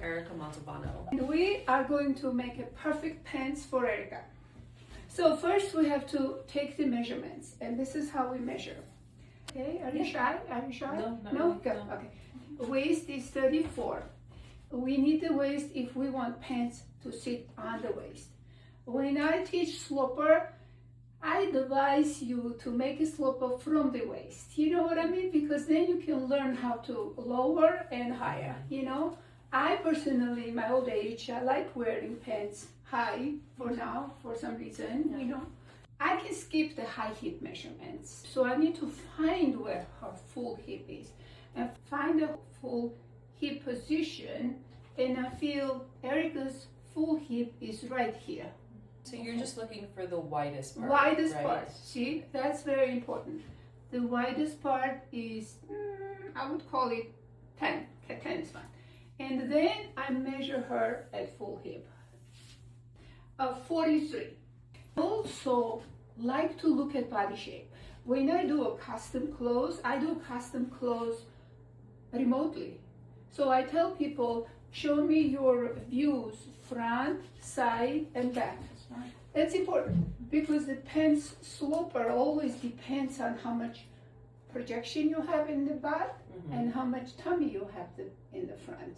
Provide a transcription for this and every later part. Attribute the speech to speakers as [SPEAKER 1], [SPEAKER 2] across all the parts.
[SPEAKER 1] Erika Montalbano.
[SPEAKER 2] And we are going to make a perfect pants for Erika. So first we have to take the measurements, and this is how we measure. Okay, are you shy? Are you shy?
[SPEAKER 1] No, not
[SPEAKER 2] No?
[SPEAKER 1] really,
[SPEAKER 2] Good.
[SPEAKER 1] no.
[SPEAKER 2] Okay. Waist is 34. We need the waist if we want pants to sit on the waist. When I teach sloper, I advise you to make a sloper from the waist. You know what I mean? Because then you can learn how to lower and higher, you know? I personally, in my old age, I like wearing pants high for now, for some reason, you know? I can skip the high hip measurements. So I need to find where her full hip is and find the full hip position, and I feel Erika's full hip is right here.
[SPEAKER 1] So you're just looking for the widest part.
[SPEAKER 2] Widest
[SPEAKER 1] right?
[SPEAKER 2] part. See, that's very important. The widest part is, I would call it 10. Okay, 10 is fine. And then I measure her at full hip. 43. Also like to look at body shape. When I do a custom clothes, I do custom clothes remotely. So I tell people, show me your views, front, side, and back. That's important because the pants sloper always depends on how much projection you have in the back and how much tummy you have in the front.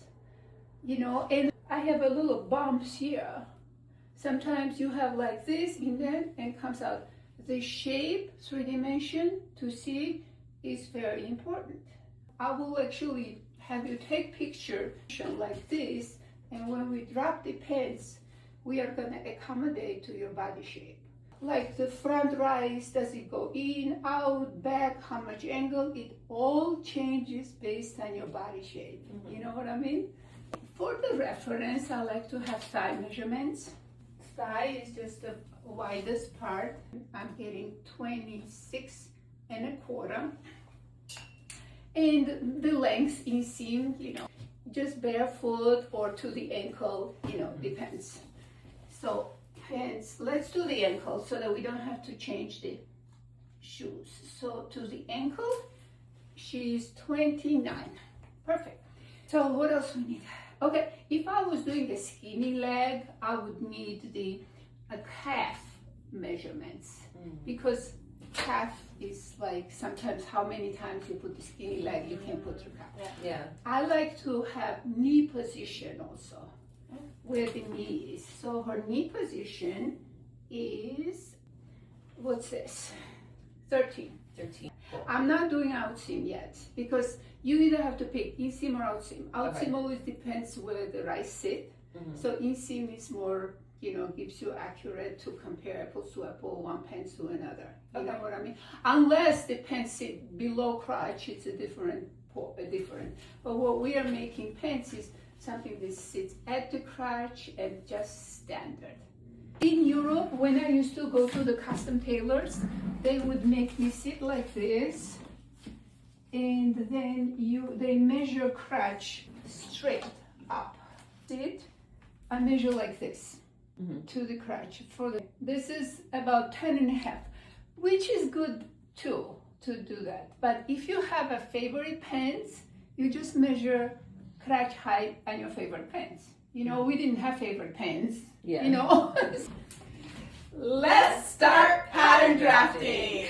[SPEAKER 2] You know, and I have a little bumps here. Sometimes you have like this in there and comes out. The shape, 3D to see is very important. I will actually have you take picture like this, and when we drop the pants, we are going to accommodate to your body shape. Like the front rise, does it go in, out, back, how much angle? It all changes based on your body shape. You know what I mean? For the reference, I like to have thigh measurements. Thigh is just the widest part. I'm getting 26 and a quarter. And the length inseam, you know, just barefoot or to the ankle, you know, depends. So pants, let's do the ankle so that we don't have to change the shoes. So to the ankle, she's 29. Perfect. So what else we need? Okay, if I was doing a skinny leg, I would need the calf measurements because calf is like sometimes how many times you put the skinny leg, you can put your calf.
[SPEAKER 1] Yeah.
[SPEAKER 2] I like to have knee position also, where the knee is. So her knee position is, what's this? 13.
[SPEAKER 1] 13.
[SPEAKER 2] I'm not doing outseam yet because you either have to pick inseam or outseam. Outseam
[SPEAKER 1] Okay.
[SPEAKER 2] always depends where the rice sit. So inseam is more, you know, gives you accurate to compare apples to apple, one pants to another. You know what I mean? Unless the pants sit below crotch, it's a different. But what we are making pants is something that sits at the crotch and just standard. In Europe, when I used to go to the custom tailors, they would make me sit like this, and then they measure crotch straight up. Sit, I measure like this to the crotch. This is about 10 and a half, which is good too to do that. But if you have a favorite pants, you just measure crotch height on your favorite pants. You know, we didn't have favorite pants.
[SPEAKER 1] Yeah.
[SPEAKER 2] You know. Let's start pattern drafting.